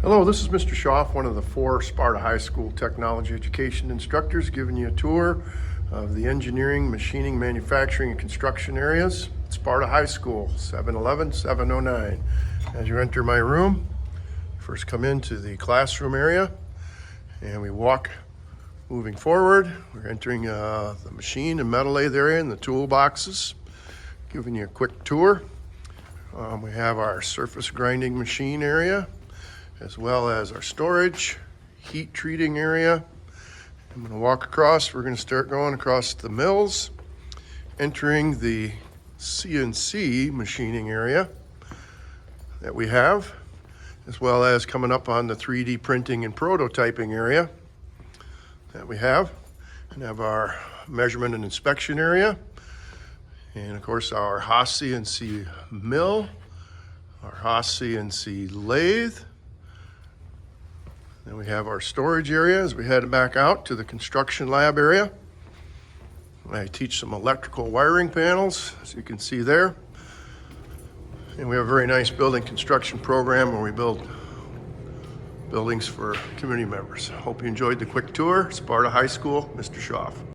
Hello, this is Mr. Schauf, one of the 4 Sparta High School technology education instructors, giving you a tour of the engineering, machining, manufacturing, and construction areas at Sparta High School, 711-709. As you enter my room, first come into the classroom area, and we walk moving forward. We're entering the machine and metal lathe area and the toolboxes, giving you a quick tour. We have our surface grinding machine area, as well as our storage, heat treating area. I'm going to walk across. We're going to start going across the mills, entering the CNC machining area that we have, as well as coming up on the 3D printing and prototyping area that we have, and have our measurement and inspection area, and of course our Haas CNC mill, our Haas CNC lathe. Then we have our storage area as we head back out to the construction lab area. I teach some electrical wiring panels, as you can see there. And we have a very nice building construction program where we build buildings for community members. Hope you enjoyed the quick tour. Sparta High School, Mr. Schauf.